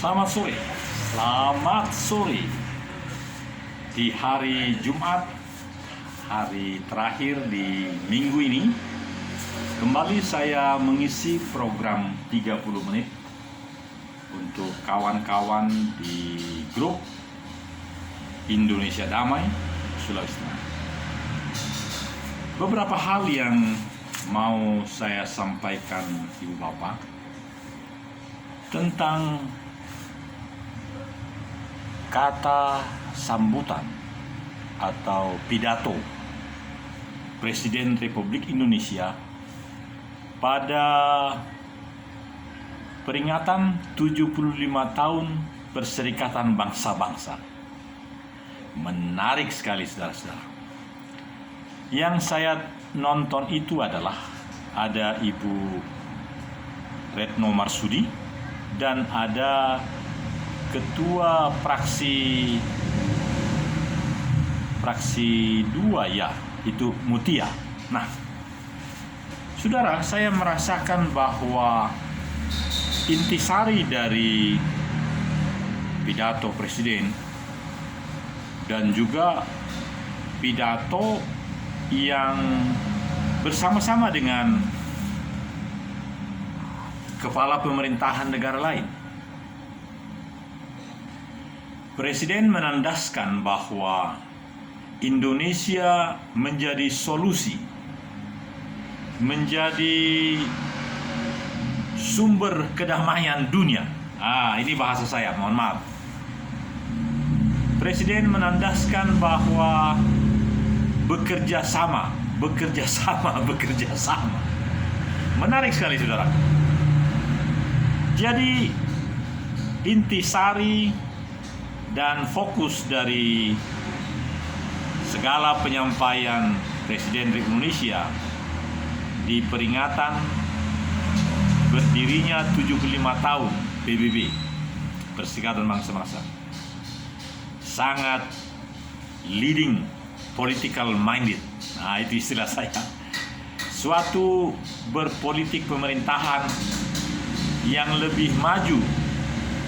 Selamat sore. Selamat sore. Di hari Jumat, hari terakhir di minggu ini, kembali saya mengisi program 30 menit untuk kawan-kawan di grup Indonesia Damai, Sulawesi Tengah. Beberapa hal yang mau saya sampaikan Ibu Bapak tentang kata sambutan atau pidato Presiden Republik Indonesia pada peringatan 75 tahun Perserikatan Bangsa-Bangsa. Menarik sekali, saudara-saudara. Yang saya nonton itu adalah ada Ibu Retno Marsudi dan ada Ketua Fraksi 2 ya, itu Mutia. Nah, saudara, saya merasakan bahwa intisari dari pidato Presiden dan juga pidato yang bersama-sama dengan kepala pemerintahan negara lain. Presiden menandaskan bahwa Indonesia menjadi solusi, menjadi sumber kedamaian dunia. Ini bahasa saya, mohon maaf. Presiden menandaskan bahwa bekerja sama. Menarik sekali, saudara. Jadi intisari dan fokus dari segala penyampaian Presiden Republik Indonesia di peringatan berdirinya 75 tahun PBB, Perserikatan Bangsa-Bangsa, sangat leading political minded. Itu istilah saya. Suatu berpolitik pemerintahan yang lebih maju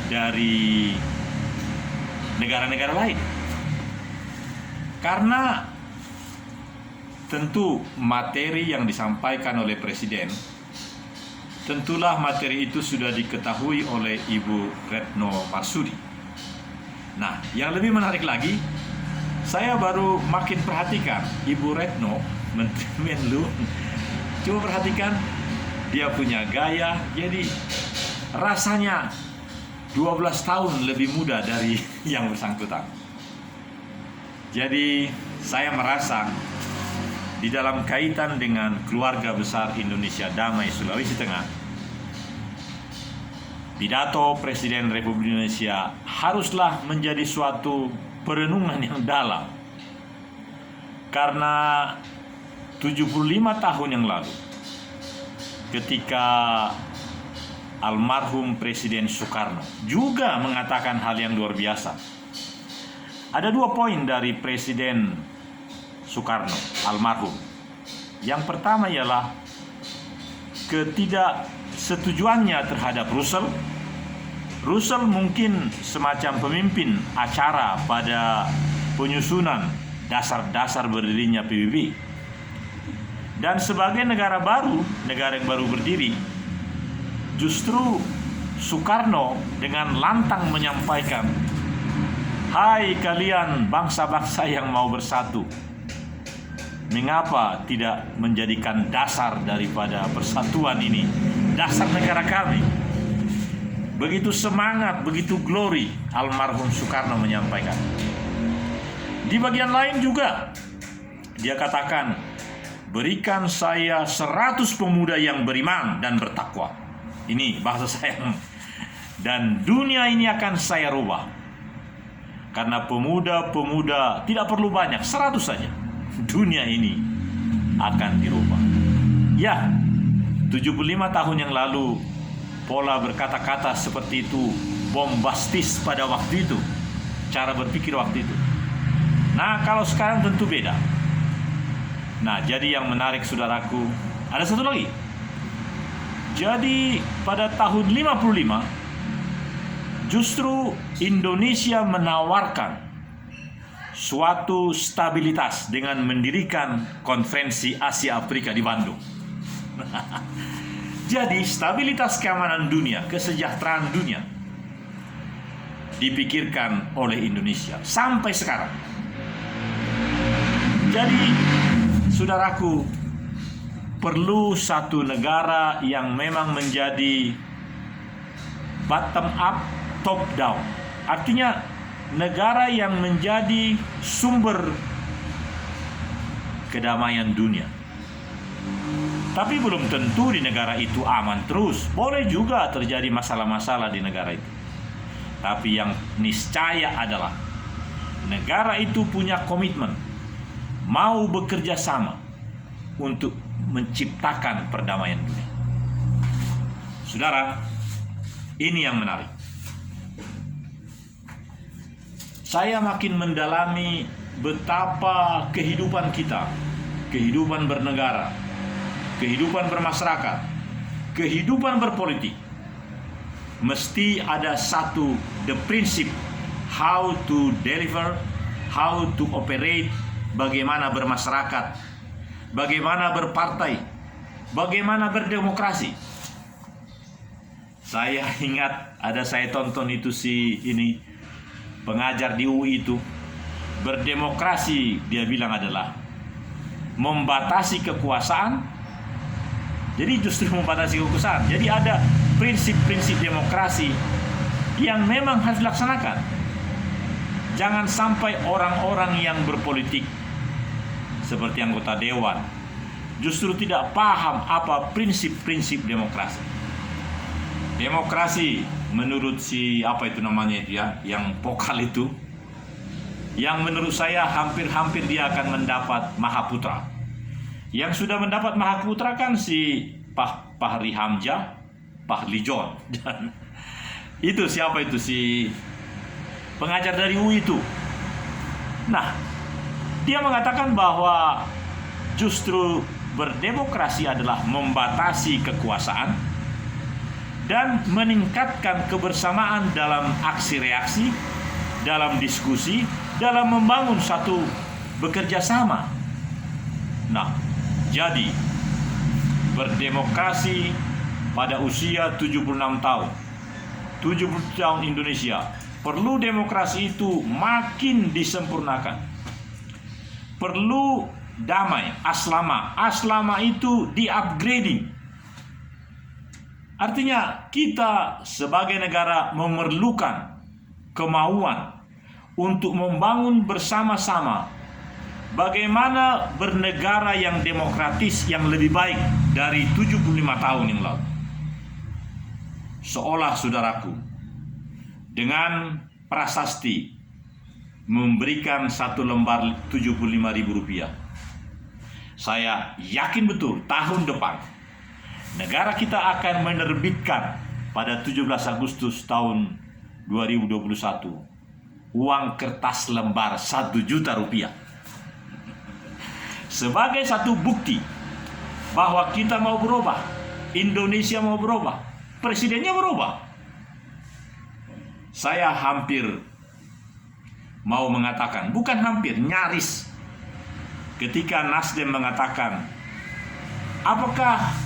dari negara-negara lain. Karena tentu materi yang disampaikan oleh Presiden, tentulah materi itu sudah diketahui oleh Ibu Retno Marsudi. Nah, yang lebih menarik lagi, saya baru makin perhatikan Ibu Retno, Menteri Menlu. Coba perhatikan, dia punya gaya, jadi rasanya 12 tahun lebih muda dari yang bersangkutan. Jadi saya merasa di dalam kaitan dengan keluarga besar Indonesia Damai Sulawesi Tengah, pidato Presiden Republik Indonesia haruslah menjadi suatu perenungan yang dalam. Karena 75 tahun yang lalu, ketika almarhum Presiden Soekarno juga mengatakan hal yang luar biasa. Ada 2 poin dari Presiden Soekarno almarhum. Yang pertama ialah ketidaksetujuannya terhadap Russell. Russell mungkin semacam pemimpin acara pada penyusunan dasar-dasar berdirinya PBB. Dan sebagai negara yang baru berdiri, justru Soekarno dengan lantang menyampaikan, "Hai kalian bangsa-bangsa yang mau bersatu, mengapa tidak menjadikan dasar daripada persatuan ini dasar negara kami?" Begitu semangat, begitu glory almarhum Soekarno menyampaikan. Di bagian lain juga dia katakan, "Berikan saya 100 pemuda yang beriman dan bertakwa." Ini bahasa saya. "Dan dunia ini akan saya rubah. Karena pemuda-pemuda tidak perlu banyak, 100 saja. Dunia ini akan dirubah." Ya, 75 tahun yang lalu pola berkata-kata seperti itu bombastis pada waktu itu, cara berpikir waktu itu. Nah, kalau sekarang tentu beda. Nah, jadi yang menarik, saudaraku, ada satu lagi. Jadi pada tahun 55 Justru Indonesia menawarkan suatu stabilitas dengan mendirikan konferensi Asia Afrika di Bandung. Jadi stabilitas keamanan dunia, kesejahteraan dunia dipikirkan oleh Indonesia sampai sekarang. Jadi saudaraku, perlu satu negara yang memang menjadi bottom up, top down. Artinya negara yang menjadi sumber kedamaian dunia. Tapi belum tentu di negara itu aman terus. Boleh juga terjadi masalah-masalah di negara itu. Tapi yang niscaya adalah negara itu punya komitmen, mau bekerja sama untuk menciptakan perdamaian dunia. Saudara, ini yang menarik. Saya makin mendalami betapa kehidupan kita, kehidupan bernegara, kehidupan bermasyarakat, kehidupan berpolitik, mesti ada satu, the principle, how to deliver, how to operate, bagaimana bermasyarakat, bagaimana berpartai, bagaimana berdemokrasi. Saya ingat saya tonton itu pengajar di UI itu, berdemokrasi dia bilang adalah membatasi kekuasaan. Jadi justru membatasi kekuasaan. Jadi ada prinsip-prinsip demokrasi yang memang harus dilaksanakan. Jangan sampai orang-orang yang berpolitik seperti anggota dewan justru tidak paham apa prinsip-prinsip demokrasi. Demokrasi menurut yang vokal itu, yang menurut saya hampir-hampir dia akan mendapat Mahaputra. Yang sudah mendapat Mahaputra kan si Fahri Hamzah, Fahli John. Dan itu siapa itu, si pengajar dari UI itu. Nah, dia mengatakan bahwa justru berdemokrasi adalah membatasi kekuasaan dan meningkatkan kebersamaan dalam aksi reaksi, dalam diskusi, dalam membangun satu bekerja sama. Nah, jadi berdemokrasi pada usia 76 tahun, 70 tahun Indonesia, perlu demokrasi itu makin disempurnakan. Perlu damai, aslama itu di-upgrading. Artinya kita sebagai negara memerlukan kemauan untuk membangun bersama-sama bagaimana bernegara yang demokratis yang lebih baik dari 75 tahun yang lalu. Seolah saudaraku, dengan prasasti memberikan satu lembar 75.000 rupiah, saya yakin betul tahun depan negara kita akan menerbitkan pada 17 Agustus tahun 2021 uang kertas lembar 1 juta rupiah. Sebagai satu bukti bahwa kita mau berubah, Indonesia mau berubah, presidennya berubah. Saya hampir mau mengatakan, bukan hampir, nyaris, ketika Nasdem mengatakan, apakah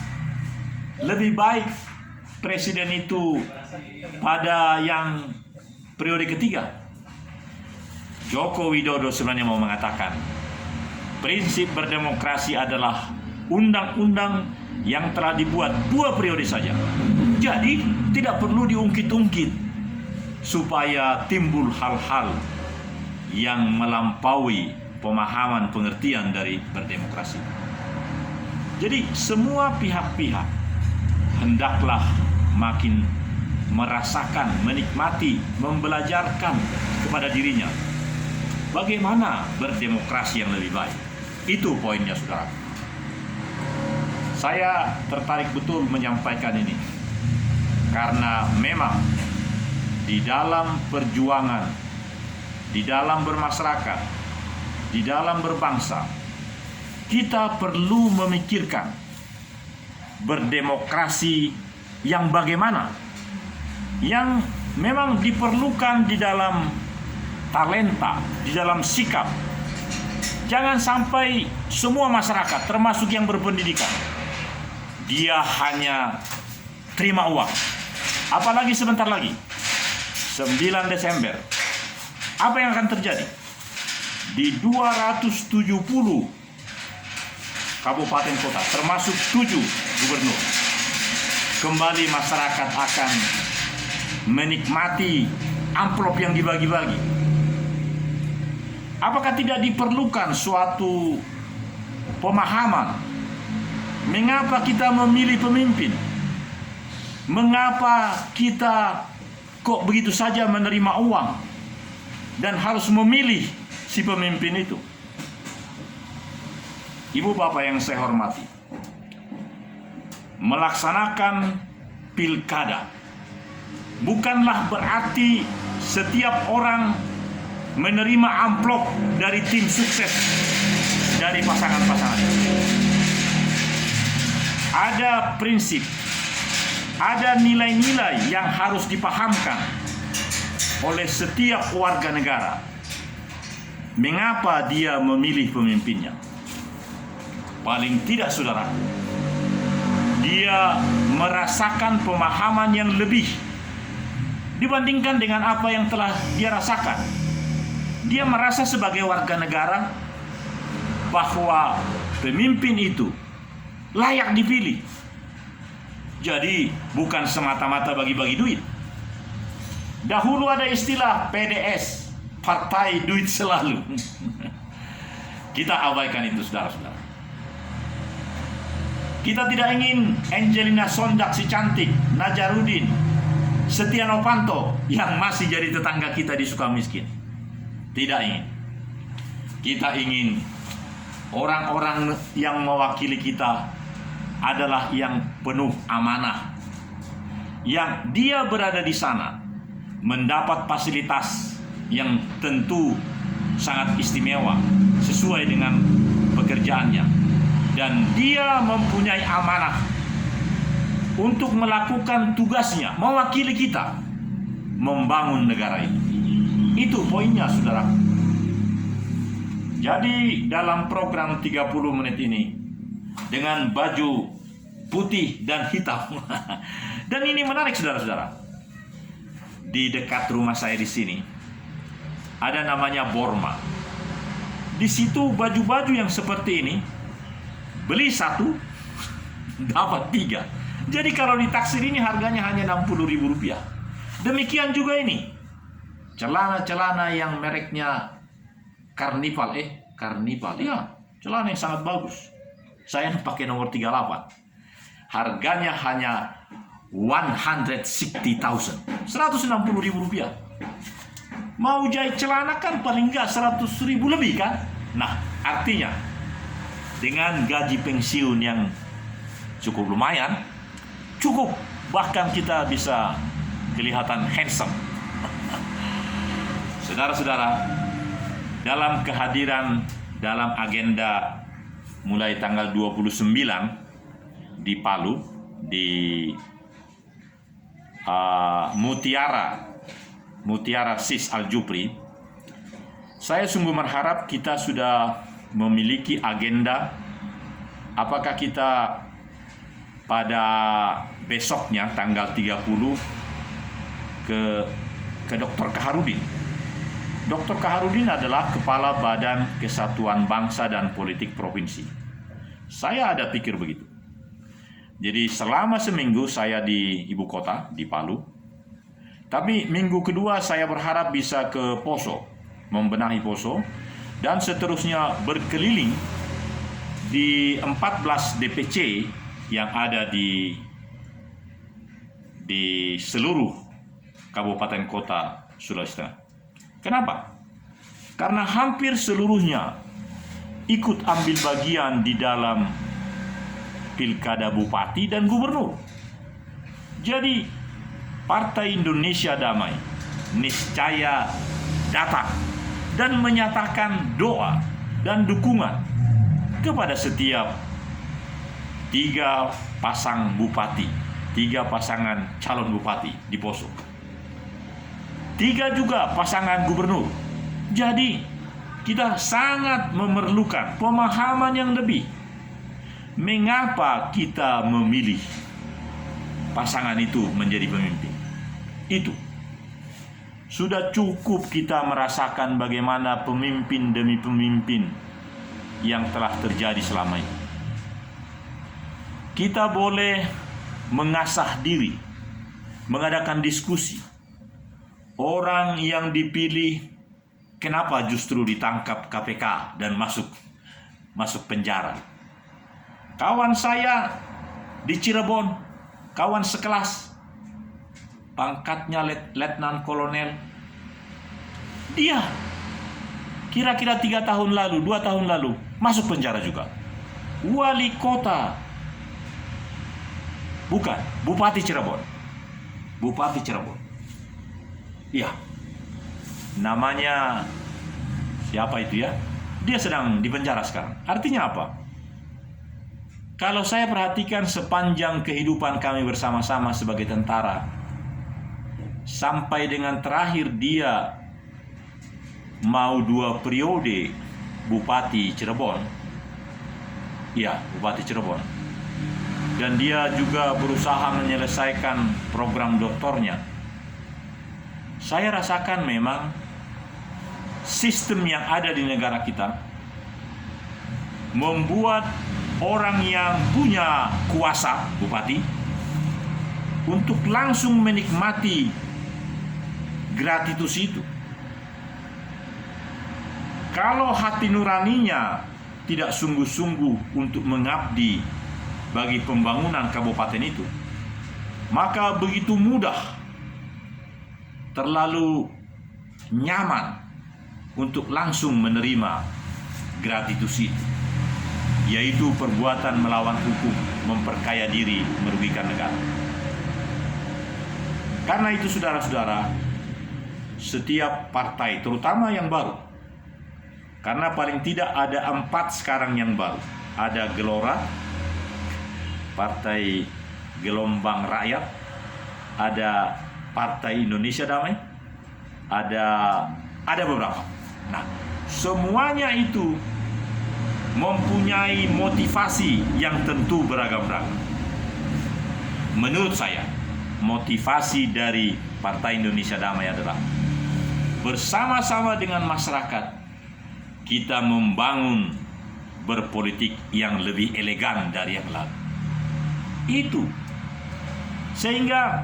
lebih baik presiden itu pada yang periode ketiga? Joko Widodo sebenarnya mau mengatakan, prinsip berdemokrasi adalah undang-undang yang telah dibuat 2 periode saja. Jadi tidak perlu diungkit-ungkit supaya timbul hal-hal yang melampaui pemahaman pengertian dari berdemokrasi. Jadi semua pihak-pihak hendaklah makin merasakan, menikmati, membelajarkan kepada dirinya bagaimana berdemokrasi yang lebih baik. Itu poinnya, saudara. Saya tertarik betul menyampaikan ini karena memang di dalam perjuangan, di dalam bermasyarakat, di dalam berbangsa, kita perlu memikirkan berdemokrasi yang bagaimana, yang memang diperlukan di dalam talenta, di dalam sikap. Jangan sampai semua masyarakat, termasuk yang berpendidikan, dia hanya terima uang. Apalagi sebentar lagi, 9 Desember. Apa yang akan terjadi? Di 270 kabupaten kota, termasuk 7 gubernur, kembali masyarakat akan menikmati amplop yang dibagi-bagi. Apakah tidak diperlukan suatu pemahaman mengapa kita memilih pemimpin? Mengapa kita kok begitu saja menerima uang dan harus memilih si pemimpin itu? Ibu bapak yang saya hormati, melaksanakan pilkada bukanlah berarti setiap orang menerima amplop dari tim sukses dari pasangan-pasangan. Ada prinsip, ada nilai-nilai yang harus dipahamkan oleh setiap warga negara. Mengapa dia memilih pemimpinnya? Paling tidak, saudara, dia merasakan pemahaman yang lebih dibandingkan dengan apa yang telah dia rasakan. Dia merasa sebagai warga negara bahwa pemimpin itu layak dipilih. Jadi bukan semata-mata bagi-bagi duit. Dahulu ada istilah PDS, partai duit selalu. Kita abaikan itu, saudara-saudara. Kita tidak ingin Angelina Sondak si cantik, Najarudin, Setia Novanto yang masih jadi tetangga kita di Sukamiskin. Tidak ingin. Kita ingin orang-orang yang mewakili kita adalah yang penuh amanah, yang dia berada di sana mendapat fasilitas yang tentu sangat istimewa sesuai dengan pekerjaannya, dan dia mempunyai amanah untuk melakukan tugasnya mewakili kita membangun negara ini. Itu poinnya, saudara. Jadi dalam program 30 menit ini dengan baju putih dan hitam. Dan ini menarik, saudara-saudara. Di dekat rumah saya di sini ada namanya Borma. Di situ baju-baju yang seperti ini beli 1 dapat 3. Jadi kalau ditaksir ini harganya hanya Rp60.000. Demikian juga ini. Celana-celana yang mereknya Carnival, ya, celana yang sangat bagus. Saya pakai nomor 38. Harganya hanya 160.000, Rp160.000. Mau jahit celana kan paling enggak 100.000 lebih kan? Nah, artinya dengan gaji pensiun yang cukup lumayan, cukup bahkan kita bisa kelihatan handsome. Saudara-saudara, dalam kehadiran dalam agenda mulai tanggal 29 di Palu, di Mutiara Sis Al-Jupri, saya sungguh berharap kita sudah memiliki agenda. Apakah kita pada besoknya tanggal 30 ke Dr. Kaharudin. Dr. Kaharudin adalah Kepala Badan Kesatuan Bangsa dan Politik Provinsi. Saya ada pikir begitu. Jadi selama seminggu saya di ibu kota, di Palu. Tapi minggu kedua saya berharap bisa ke Poso, membenahi Poso, dan seterusnya berkeliling di 14 DPC yang ada di seluruh kabupaten kota Sulawesi Tengah. Kenapa? Karena hampir seluruhnya ikut ambil bagian di dalam pilkada bupati dan gubernur. Jadi Partai Indonesia Damai niscaya datang dan menyatakan doa dan dukungan kepada setiap 3 pasang bupati, 3 pasangan calon bupati di Poso. 3 juga pasangan gubernur. Jadi kita sangat memerlukan pemahaman yang lebih. Mengapa kita memilih pasangan itu menjadi pemimpin? Itu sudah cukup kita merasakan bagaimana pemimpin demi pemimpin yang telah terjadi selama ini. Kita boleh mengasah diri, mengadakan diskusi. Orang yang dipilih, kenapa justru ditangkap KPK dan masuk penjara? Kawan saya di Cirebon, kawan sekelas, pangkatnya letnan kolonel, dia kira-kira 3 tahun lalu, 2 tahun lalu masuk penjara juga. Wali kota, bukan, Bupati Cirebon. Iya, namanya siapa itu ya? Dia sedang dipenjara sekarang. Artinya apa? Kalau saya perhatikan sepanjang kehidupan kami bersama-sama sebagai tentara, sampai dengan terakhir dia mau 2 periode Bupati Cirebon. Ya, Bupati Cirebon. Dan dia juga berusaha menyelesaikan program doktornya. Saya rasakan memang sistem yang ada di negara kita membuat orang yang punya kuasa, bupati, untuk langsung menikmati gratitus itu. Kalau hati nuraninya tidak sungguh-sungguh untuk mengabdi bagi pembangunan kabupaten itu, maka begitu mudah, terlalu nyaman untuk langsung menerima gratitus itu, yaitu perbuatan melawan hukum, memperkaya diri, merugikan negara. Karena itu saudara-saudara, setiap partai, terutama yang baru, karena paling tidak ada 4 sekarang yang baru. Ada Gelora, Partai Gelombang Rakyat, ada Partai Indonesia Damai, ada beberapa. Nah, semuanya itu mempunyai motivasi yang tentu beragam-ragam. Menurut saya, motivasi dari Partai Indonesia Damai adalah bersama-sama dengan masyarakat kita membangun berpolitik yang lebih elegan dari yang lalu. Itu sehingga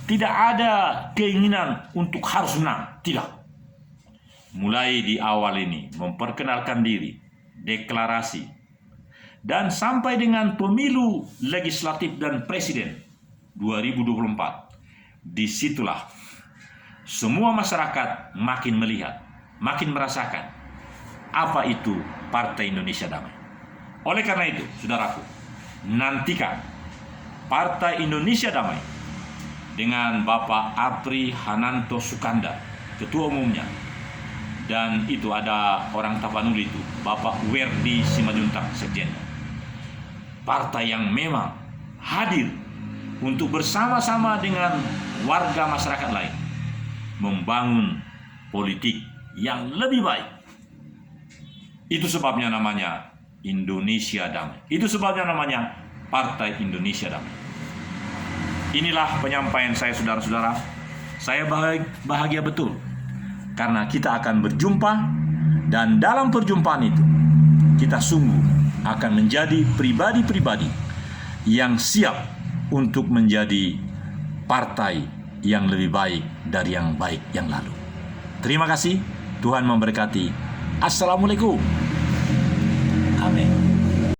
tidak ada keinginan untuk harus menang, tidak. Mulai di awal ini memperkenalkan diri, deklarasi, dan sampai dengan pemilu legislatif dan presiden 2024, disitulah semua masyarakat makin melihat, makin merasakan apa itu Partai Indonesia Damai. Oleh karena itu, saudaraku, nantikan Partai Indonesia Damai dengan Bapak Apri Hananto Sukanda, ketua umumnya, dan itu ada orang Tapanuli itu, Bapak Werdi Simanjuntak, sekjennya. Partai yang memang hadir untuk bersama-sama dengan warga masyarakat lain membangun politik yang lebih baik. Itu sebabnya namanya Indonesia Damai. Itu sebabnya namanya Partai Indonesia Damai. Inilah penyampaian saya, saudara-saudara. Saya bahagia betul karena kita akan berjumpa, dan dalam perjumpaan itu kita sungguh akan menjadi pribadi-pribadi yang siap untuk menjadi partai yang lebih baik dari yang baik yang lalu. Terima kasih, Tuhan memberkati. Assalamualaikum.